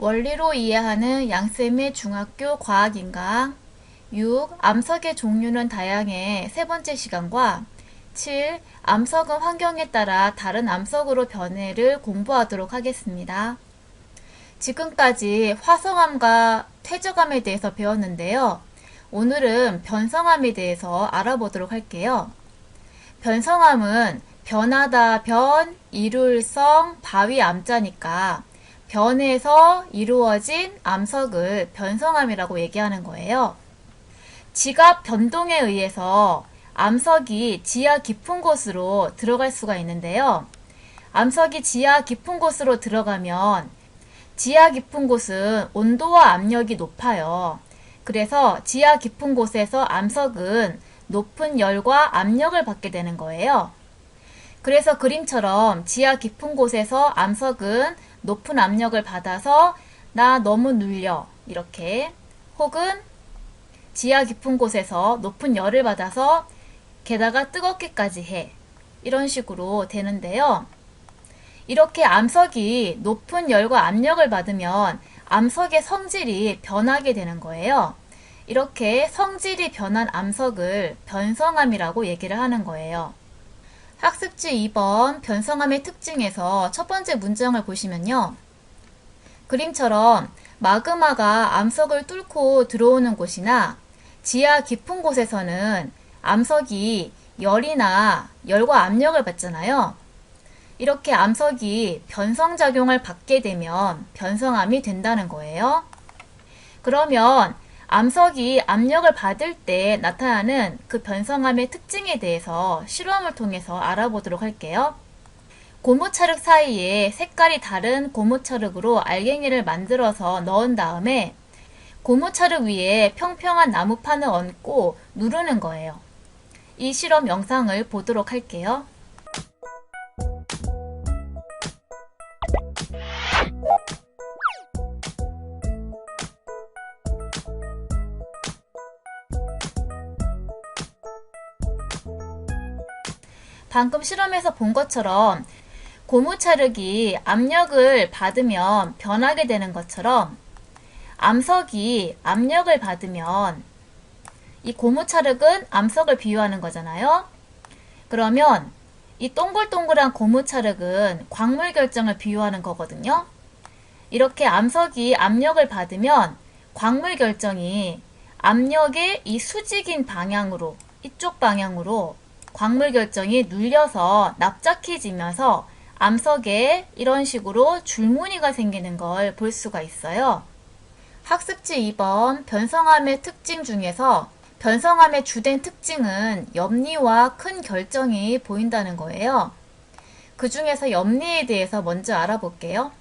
원리로 이해하는 양쌤의 중학교 과학인강 6. 암석의 종류는 다양해 세 번째 시간과 7. 암석은 환경에 따라 다른 암석으로 변해를 공부하도록 하겠습니다. 지금까지 화성암과 퇴적암에 대해서 배웠는데요. 오늘은 변성암에 대해서 알아보도록 할게요. 변성암은 변하다 변, 이룰성, 바위 암자니까 변에서 이루어진 암석을 변성암이라고 얘기하는 거예요. 지각 변동에 의해서 암석이 지하 깊은 곳으로 들어갈 수가 있는데요. 암석이 지하 깊은 곳으로 들어가면 지하 깊은 곳은 온도와 압력이 높아요. 그래서 지하 깊은 곳에서 암석은 높은 열과 압력을 받게 되는 거예요. 그래서 그림처럼 지하 깊은 곳에서 암석은 높은 압력을 받아서 나 너무 눌려 이렇게, 혹은 지하 깊은 곳에서 높은 열을 받아서 게다가 뜨겁게까지 해, 이런 식으로 되는데요. 이렇게 암석이 높은 열과 압력을 받으면 암석의 성질이 변하게 되는 거예요. 이렇게 성질이 변한 암석을 변성암이라고 얘기를 하는 거예요. 학습지 2번 변성암의 특징에서 첫 번째 문장을 보시면요. 그림처럼 마그마가 암석을 뚫고 들어오는 곳이나 지하 깊은 곳에서는 암석이 열과 압력을 받잖아요. 이렇게 암석이 변성작용을 받게 되면 변성암이 된다는 거예요. 그러면 암석이 압력을 받을 때 나타나는 그 변성암의 특징에 대해서 실험을 통해서 알아보도록 할게요. 고무찰흙 사이에 색깔이 다른 고무찰흙으로 알갱이를 만들어서 넣은 다음에 고무찰흙 위에 평평한 나무판을 얹고 누르는 거예요. 이 실험 영상을 보도록 할게요. 방금 실험에서 본 것처럼 고무찰흙이 압력을 받으면 변하게 되는 것처럼 암석이 압력을 받으면, 이 고무찰흙은 암석을 비유하는 거잖아요. 그러면 이 동글동글한 고무찰흙은 광물 결정을 비유하는 거거든요. 이렇게 암석이 압력을 받으면 광물 결정이 압력의 이 수직인 방향으로, 이쪽 방향으로 광물 결정이 눌려서 납작해지면서 암석에 이런 식으로 줄무늬가 생기는 걸 볼 수가 있어요. 학습지 2번 변성암의 특징 중에서 변성암의 주된 특징은 염리와 큰 결정이 보인다는 거예요. 그 중에서 염리에 대해서 먼저 알아볼게요.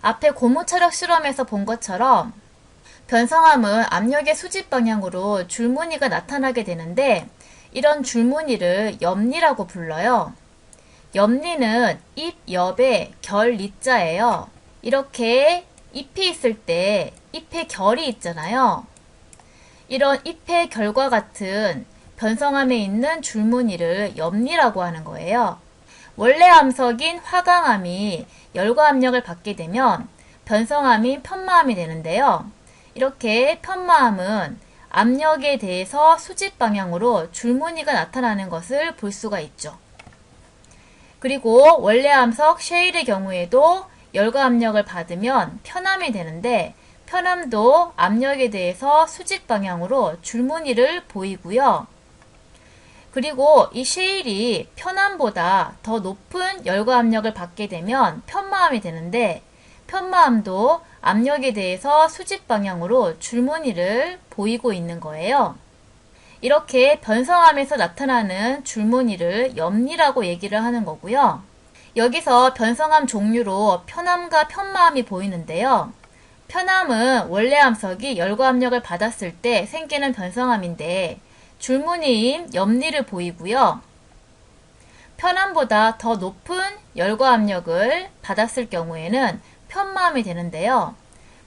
앞에 고무찰흙 실험에서 본 것처럼 변성암은 압력의 수직 방향으로 줄무늬가 나타나게 되는데, 이런 줄무늬를 염리라고 불러요. 염리는 잎 옆에 결 리자예요. 이렇게 잎이 있을 때 잎에 결이 있잖아요. 이런 잎의 결과 같은 변성암에 있는 줄무늬를 염리라고 하는 거예요. 원래 암석인 화강암이 열과 압력을 받게 되면 변성암인 편마암이 되는데요. 이렇게 편마암은 압력에 대해서 수직 방향으로 줄무늬가 나타나는 것을 볼 수가 있죠. 그리고 원래 암석 쉐일의 경우에도 열과 압력을 받으면 편암이 되는데, 편암도 압력에 대해서 수직 방향으로 줄무늬를 보이고요. 그리고 이 쉐일이 편암보다 더 높은 열과 압력을 받게 되면 편마암이 되는데, 편마암도 압력에 대해서 수직 방향으로 줄무늬를 보이고 있는 거예요. 이렇게 변성암에서 나타나는 줄무늬를 염리라고 얘기를 하는 거고요. 여기서 변성암 종류로 편암과 편마암이 보이는데요. 편암은 원래 암석이 열과 압력을 받았을 때 생기는 변성암인데 줄무늬인 염리를 보이고요. 편암보다 더 높은 열과 압력을 받았을 경우에는 편마암이 되는데요.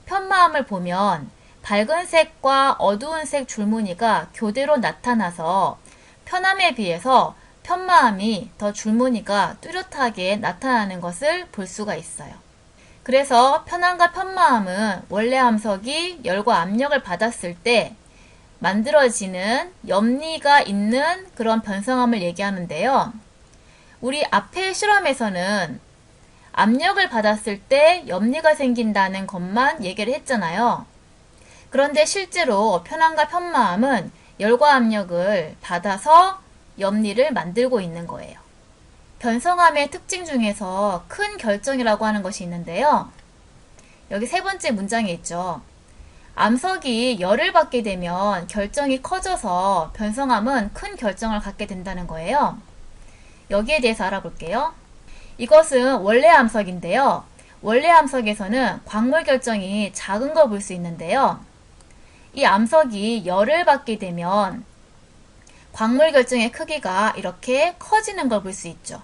편마암을 보면 밝은 색과 어두운 색 줄무늬가 교대로 나타나서 편암에 비해서 편마암이 더 줄무늬가 뚜렷하게 나타나는 것을 볼 수가 있어요. 그래서 편함과 편마함은 원래 함석이 열과 압력을 받았을 때 만들어지는 염리가 있는 그런 변성함을 얘기하는데요. 우리 앞의 실험에서는 압력을 받았을 때 염리가 생긴다는 것만 얘기를 했잖아요. 그런데 실제로 편함과 편마함은 열과 압력을 받아서 염리를 만들고 있는 거예요. 변성함의 특징 중에서 큰 결정이라고 하는 것이 있는데요. 여기 세 번째 문장에 있죠. 암석이 열을 받게 되면 결정이 커져서 변성함은 큰 결정을 갖게 된다는 거예요. 여기에 대해서 알아볼게요. 이것은 원래 암석인데요. 원래 암석에서는 광물 결정이 작은 거 볼 수 있는데요. 이 암석이 열을 받게 되면 광물 결정의 크기가 이렇게 커지는 걸 볼 수 있죠.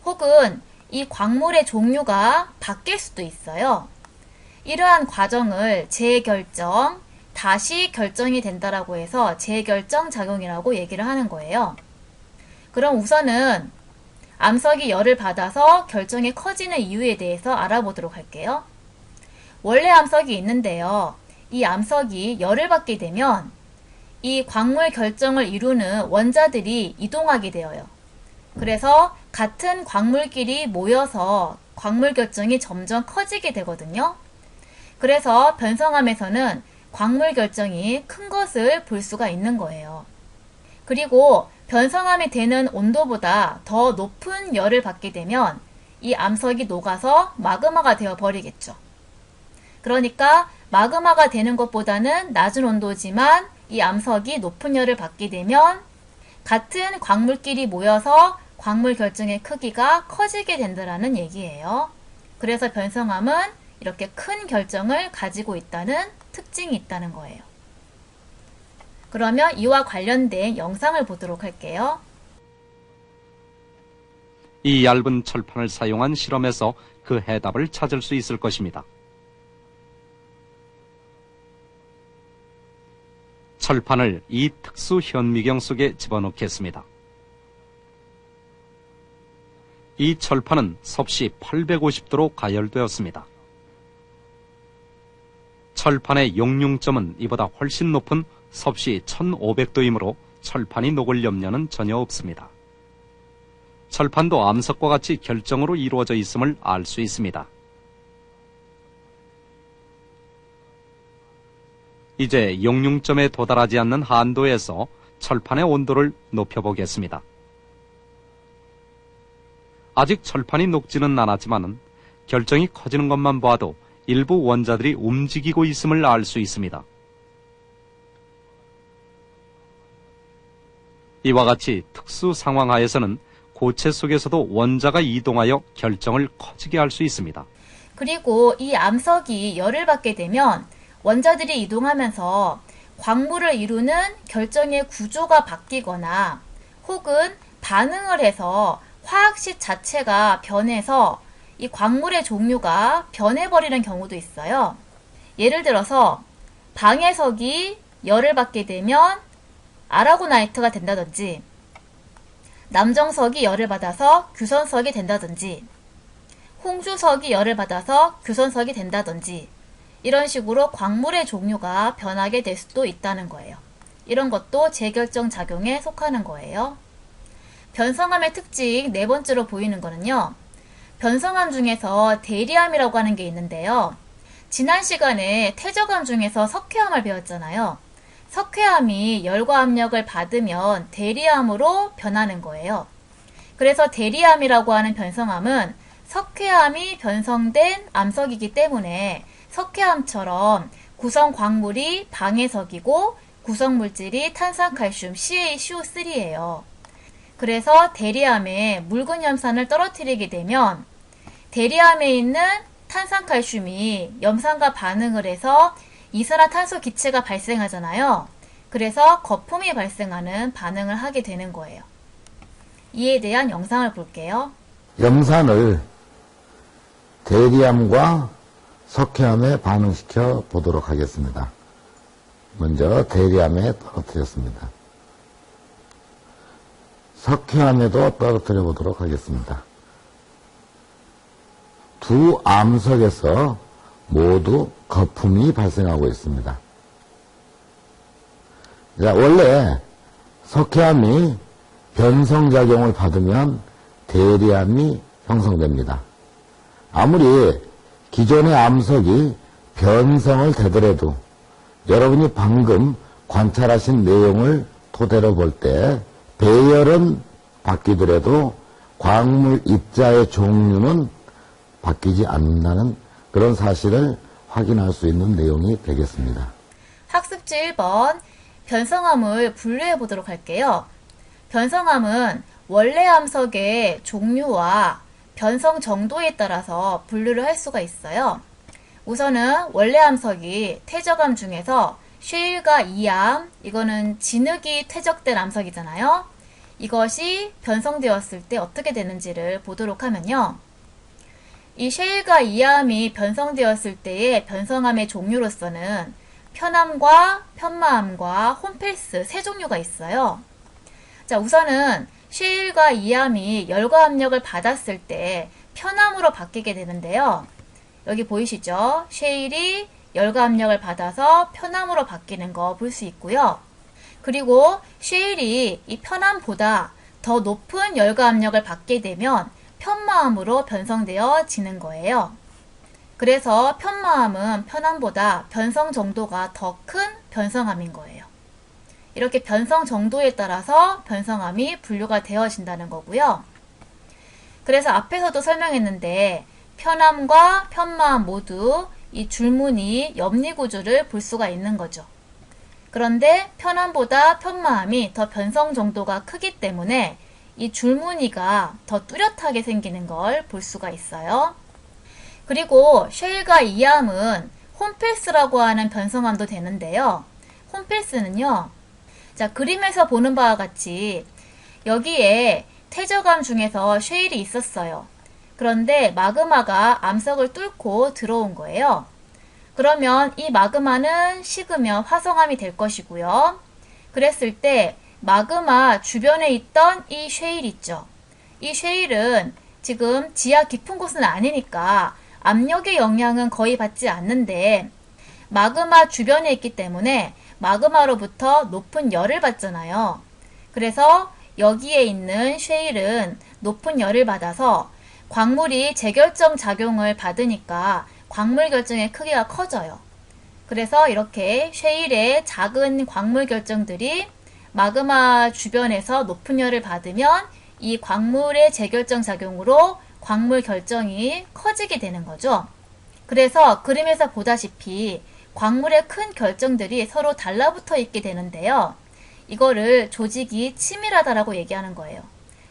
혹은 이 광물의 종류가 바뀔 수도 있어요. 이러한 과정을 재결정, 다시 결정이 된다라고 해서 재결정 작용이라고 얘기를 하는 거예요. 그럼 우선은 암석이 열을 받아서 결정이 커지는 이유에 대해서 알아보도록 할게요. 원래 암석이 있는데요. 이 암석이 열을 받게 되면 이 광물 결정을 이루는 원자들이 이동하게 되어요. 그래서 같은 광물끼리 모여서 광물 결정이 점점 커지게 되거든요. 그래서 변성함에서는 광물 결정이 큰 것을 볼 수가 있는 거예요. 그리고 변성함이 되는 온도보다 더 높은 열을 받게 되면 이 암석이 녹아서 마그마가 되어 버리겠죠. 그러니까 마그마가 되는 것보다는 낮은 온도지만 이 암석이 높은 열을 받게 되면 같은 광물끼리 모여서 광물 결정의 크기가 커지게 된다는 얘기예요. 그래서 변성함은 이렇게 큰 결정을 가지고 있다는 특징이 있다는 거예요. 그러면 이와 관련된 영상을 보도록 할게요. 이 얇은 철판을 사용한 실험에서 그 해답을 찾을 수 있을 것입니다. 철판을 이 특수 현미경 속에 집어넣겠습니다. 이 철판은 섭씨 850도로 가열되었습니다. 철판의 용융점은 이보다 훨씬 높은 섭씨 1500도이므로 철판이 녹을 염려는 전혀 없습니다. 철판도 암석과 같이 결정으로 이루어져 있음을 알 수 있습니다. 이제 용융점에 도달하지 않는 한도에서 철판의 온도를 높여보겠습니다. 아직 철판이 녹지는 않았지만 결정이 커지는 것만 봐도 일부 원자들이 움직이고 있음을 알 수 있습니다. 이와 같이 특수 상황 하에서는 고체 속에서도 원자가 이동하여 결정을 커지게 할 수 있습니다. 그리고 이 암석이 열을 받게 되면 원자들이 이동하면서 광물을 이루는 결정의 구조가 바뀌거나 혹은 반응을 해서 화학식 자체가 변해서 이 광물의 종류가 변해버리는 경우도 있어요. 예를 들어서 방해석이 열을 받게 되면 아라고나이트가 된다든지 남정석이 열을 받아서 규선석이 된다든지 홍주석이 열을 받아서 규선석이 된다든지 이런 식으로 광물의 종류가 변하게 될 수도 있다는 거예요. 이런 것도 재결정 작용에 속하는 거예요. 변성함의 특징 네 번째로 보이는 거는요. 변성함 중에서 대리암이라고 하는 게 있는데요. 지난 시간에 태저감 중에서 석회암을 배웠잖아요. 석회암이 열과 압력을 받으면 대리암으로 변하는 거예요. 그래서 대리암이라고 하는 변성함은 석회암이 변성된 암석이기 때문에 석회암처럼 구성 광물이 방해석이고 구성 물질이 탄산칼슘 CaCO3예요. 그래서 대리암에 묽은 염산을 떨어뜨리게 되면 대리암에 있는 탄산칼슘이 염산과 반응을 해서 이산화탄소 기체가 발생하잖아요. 그래서 거품이 발생하는 반응을 하게 되는 거예요. 이에 대한 영상을 볼게요. 염산을 대리암과 석회암에 반응시켜 보도록 하겠습니다. 먼저 대리암에 떨어뜨렸습니다. 석회암에도 떨어뜨려 보도록 하겠습니다. 두 암석에서 모두 거품이 발생하고 있습니다. 자, 원래 석회암이 변성작용을 받으면 대리암이 형성됩니다. 아무리 기존의 암석이 변성을 되더라도 여러분이 방금 관찰하신 내용을 토대로 볼 때 배열은 바뀌더라도 광물 입자의 종류는 바뀌지 않는다는 그런 사실을 확인할 수 있는 내용이 되겠습니다. 학습지 1번 변성암을 분류해 보도록 할게요. 변성암은 원래 암석의 종류와 변성 정도에 따라서 분류를 할 수가 있어요. 우선은 원래 암석이 퇴적암 중에서 쉐일과 이암, 이거는 진흙이 퇴적된 암석이잖아요. 이것이 변성되었을 때 어떻게 되는지를 보도록 하면요. 이 쉐일과 이암이 변성되었을 때의 변성암의 종류로서는 편암과 편마암과 홈펠스 세 종류가 있어요. 자, 우선은 쉐일과 이암이 열과 압력을 받았을 때 편암으로 바뀌게 되는데요. 여기 보이시죠? 쉐일이 열과 압력을 받아서 편암으로 바뀌는 거 볼 수 있고요. 그리고 쉐일이 이 편암보다 더 높은 열과 압력을 받게 되면 편마암으로 변성되어지는 거예요. 그래서 편마암은 편암보다 변성 정도가 더 큰 변성암인 거예요. 이렇게 변성 정도에 따라서 변성암이 분류가 되어진다는 거고요. 그래서 앞에서도 설명했는데 편암과 편마암 모두 이 줄무늬 옆니구조를 볼 수가 있는 거죠. 그런데 편암보다 편마암이 더 변성 정도가 크기 때문에 이 줄무늬가 더 뚜렷하게 생기는 걸 볼 수가 있어요. 그리고 쉐일과 이암은 홈펠스라고 하는 변성암도 되는데요. 홈펠스는요, 자, 그림에서 보는 바와 같이 여기에 퇴적암 중에서 쉐일이 있었어요. 그런데 마그마가 암석을 뚫고 들어온 거예요. 그러면 이 마그마는 식으면 화성암이 될 것이고요. 그랬을 때 마그마 주변에 있던 이 쉐일 있죠. 이 쉐일은 지금 지하 깊은 곳은 아니니까 압력의 영향은 거의 받지 않는데 마그마 주변에 있기 때문에 마그마로부터 높은 열을 받잖아요. 그래서 여기에 있는 쉐일은 높은 열을 받아서 광물이 재결정 작용을 받으니까 광물 결정의 크기가 커져요. 그래서 이렇게 쉐일의 작은 광물 결정들이 마그마 주변에서 높은 열을 받으면 이 광물의 재결정 작용으로 광물 결정이 커지게 되는 거죠. 그래서 그림에서 보다시피 광물의 큰 결정들이 서로 달라붙어 있게 되는데요. 이거를 조직이 치밀하다라고 얘기하는 거예요.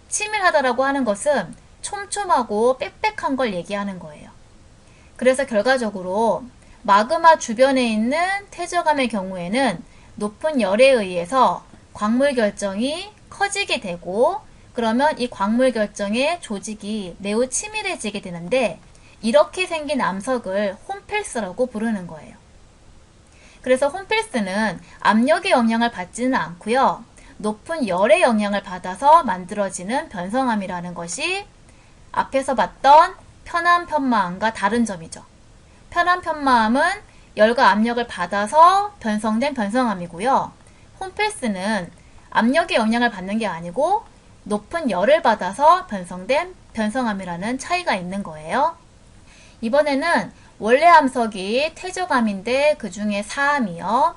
치밀하다라고 하는 것은 촘촘하고 빽빽한 걸 얘기하는 거예요. 그래서 결과적으로 마그마 주변에 있는 퇴적암의 경우에는 높은 열에 의해서 광물 결정이 커지게 되고 그러면 이 광물 결정의 조직이 매우 치밀해지게 되는데 이렇게 생긴 암석을 홈펠스라고 부르는 거예요. 그래서 홈펠스는 압력의 영향을 받지는 않고요. 높은 열의 영향을 받아서 만들어지는 변성암이라는 것이 앞에서 봤던 편암, 편마암과 다른 점이죠. 편암, 편마암은 열과 압력을 받아서 변성된 변성암이고요. 홈펠스는 압력의 영향을 받는 게 아니고 높은 열을 받아서 변성된 변성암이라는 차이가 있는 거예요. 이번에는 원래 암석이 퇴적암인데 그 중에 사암이요.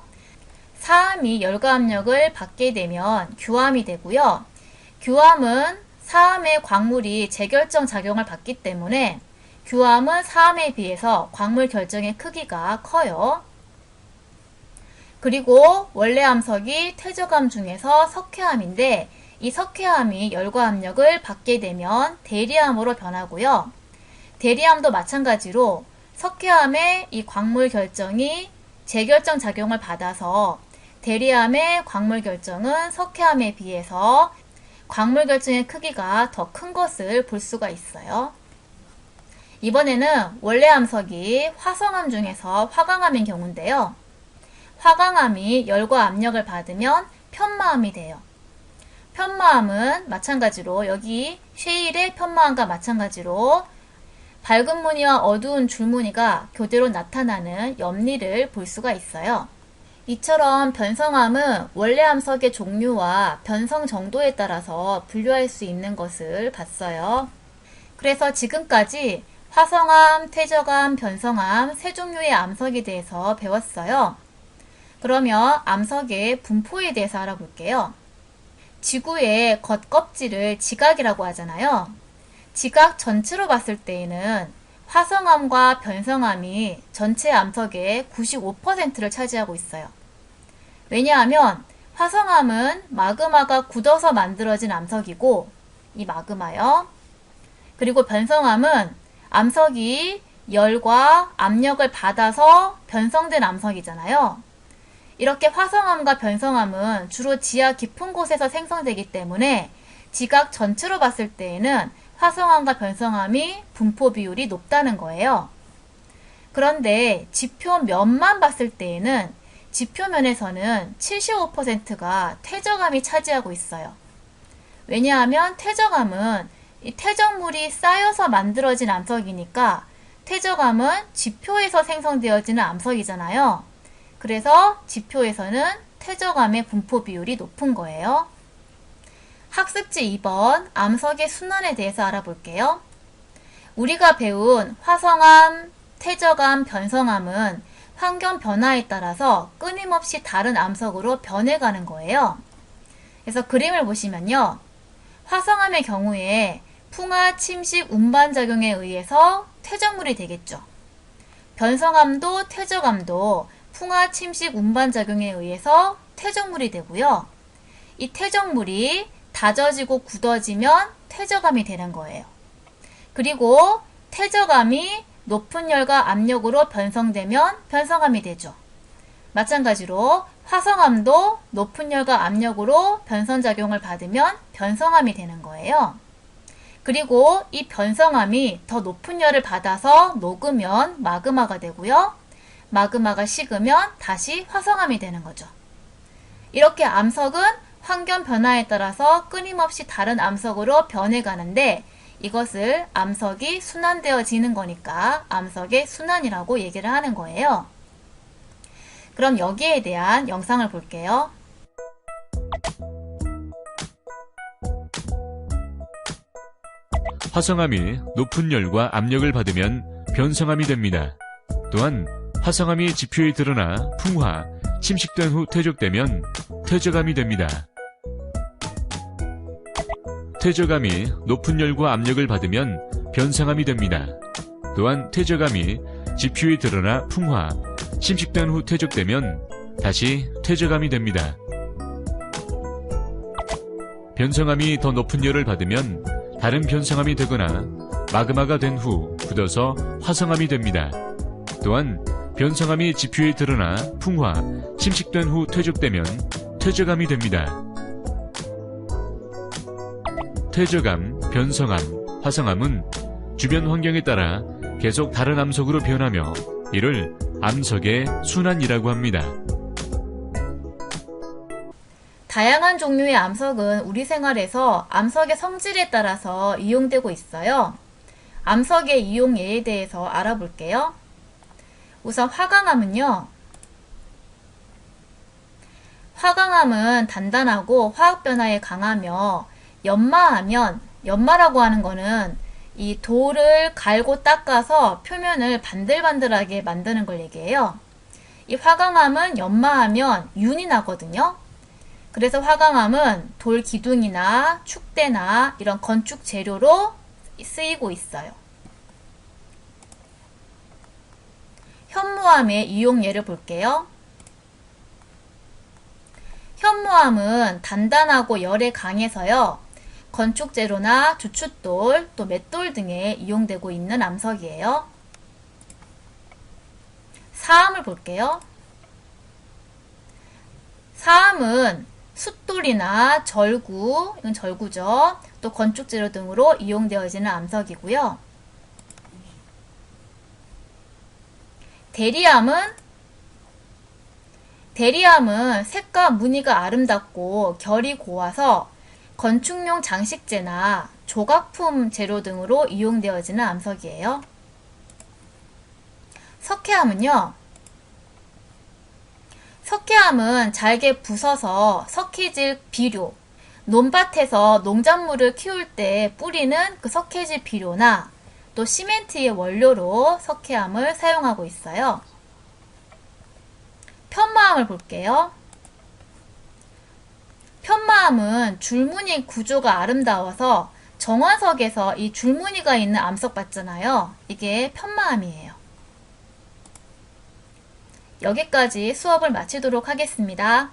사암이 열과 압력을 받게 되면 규암이 되고요. 규암은 사암의 광물이 재결정 작용을 받기 때문에 규암은 사암에 비해서 광물 결정의 크기가 커요. 그리고 원래 암석이 퇴적암 중에서 석회암인데 이 석회암이 열과 압력을 받게 되면 대리암으로 변하고요. 대리암도 마찬가지로 석회암의 이 광물 결정이 재결정 작용을 받아서 대리암의 광물 결정은 석회암에 비해서 광물 결정의 크기가 더 큰 것을 볼 수가 있어요. 이번에는 원래 암석이 화성암 중에서 화강암인 경우인데요. 화강암이 열과 압력을 받으면 편마암이 돼요. 편마암은 마찬가지로 여기 쉐일의 편마암과 마찬가지로 밝은 무늬와 어두운 줄무늬가 교대로 나타나는 염리를 볼 수가 있어요. 이처럼 변성암은 원래 암석의 종류와 변성 정도에 따라서 분류할 수 있는 것을 봤어요. 그래서 지금까지 화성암, 퇴적암, 변성암 세 종류의 암석에 대해서 배웠어요. 그러면 암석의 분포에 대해서 알아볼게요. 지구의 겉껍질을 지각이라고 하잖아요. 지각 전체로 봤을 때에는 화성암과 변성암이 전체 암석의 95%를 차지하고 있어요. 왜냐하면 화성암은 마그마가 굳어서 만들어진 암석이고, 이 마그마요. 그리고 변성암은 암석이 열과 압력을 받아서 변성된 암석이잖아요. 이렇게 화성암과 변성암은 주로 지하 깊은 곳에서 생성되기 때문에 지각 전체로 봤을 때에는 화성암과 변성암이 분포 비율이 높다는 거예요. 그런데 지표면만 봤을 때에는 지표면에서는 75%가 퇴적암이 차지하고 있어요. 왜냐하면 퇴적암은 이 퇴적물이 쌓여서 만들어진 암석이니까 퇴적암은 지표에서 생성되어지는 암석이잖아요. 그래서 지표에서는 퇴적암의 분포 비율이 높은 거예요. 학습지 2번 암석의 순환에 대해서 알아볼게요. 우리가 배운 화성암, 퇴적암, 변성암은 환경 변화에 따라서 끊임없이 다른 암석으로 변해가는 거예요. 그래서 그림을 보시면요. 화성암의 경우에 풍화 침식 운반작용에 의해서 퇴적물이 되겠죠. 변성암도 퇴적암도 풍화 침식 운반작용에 의해서 퇴적물이 되고요. 이 퇴적물이 다져지고 굳어지면 퇴적암이 되는 거예요. 그리고 퇴적암이 높은 열과 압력으로 변성되면 변성암이 되죠. 마찬가지로 화성암도 높은 열과 압력으로 변성작용을 받으면 변성암이 되는 거예요. 그리고 이 변성암이 더 높은 열을 받아서 녹으면 마그마가 되고요. 마그마가 식으면 다시 화성암이 되는 거죠. 이렇게 암석은 환경 변화에 따라서 끊임없이 다른 암석으로 변해가는데 이것을 암석이 순환되어지는 거니까 암석의 순환이라고 얘기를 하는 거예요. 그럼 여기에 대한 영상을 볼게요. 화성암이 높은 열과 압력을 받으면 변성암이 됩니다. 또한 화성암이 지표에 드러나 풍화, 침식된 후 퇴적되면 퇴적암이 됩니다. 퇴적암이 높은 열과 압력을 받으면 변성암이 됩니다. 또한 퇴적암이 지표에 드러나 풍화, 침식된 후 퇴적되면 다시 퇴적암이 됩니다. 변성암이 더 높은 열을 받으면 다른 변성암이 되거나 마그마가 된 후 굳어서 화성암이 됩니다. 또한 변성암이 지표에 드러나 풍화, 침식된 후 퇴적되면 퇴적암이 됩니다. 퇴적암, 변성암, 화성암은 주변 환경에 따라 계속 다른 암석으로 변하며 이를 암석의 순환이라고 합니다. 다양한 종류의 암석은 우리 생활에서 암석의 성질에 따라서 이용되고 있어요. 암석의 이용 예에 대해서 알아볼게요. 우선 화강암은요. 화강암은 단단하고 화학 변화에 강하며 연마라고 하는 거는 이 돌을 갈고 닦아서 표면을 반들반들하게 만드는 걸 얘기해요. 이 화강암은 연마하면 윤이 나거든요. 그래서 화강암은 돌 기둥이나 축대나 이런 건축 재료로 쓰이고 있어요. 현무암의 이용 예를 볼게요. 현무암은 단단하고 열에 강해서요. 건축 재료나 주춧돌, 또 맷돌 등에 이용되고 있는 암석이에요. 사암을 볼게요. 사암은 숫돌이나 절구, 이건 절구죠. 또 건축 재료 등으로 이용되어지는 암석이고요. 대리암은 색과 무늬가 아름답고 결이 고와서 건축용 장식재나 조각품 재료 등으로 이용되어지는 암석이에요. 석회암은요. 석회암은 잘게 부숴서 석회질 비료, 논밭에서 농작물을 키울 때 뿌리는 그 석회질 비료나 또 시멘트의 원료로 석회암을 사용하고 있어요. 편마암을 볼게요. 편마암은 줄무늬 구조가 아름다워서 정화석에서 이 줄무늬가 있는 암석 봤잖아요. 이게 편마암이에요. 여기까지 수업을 마치도록 하겠습니다.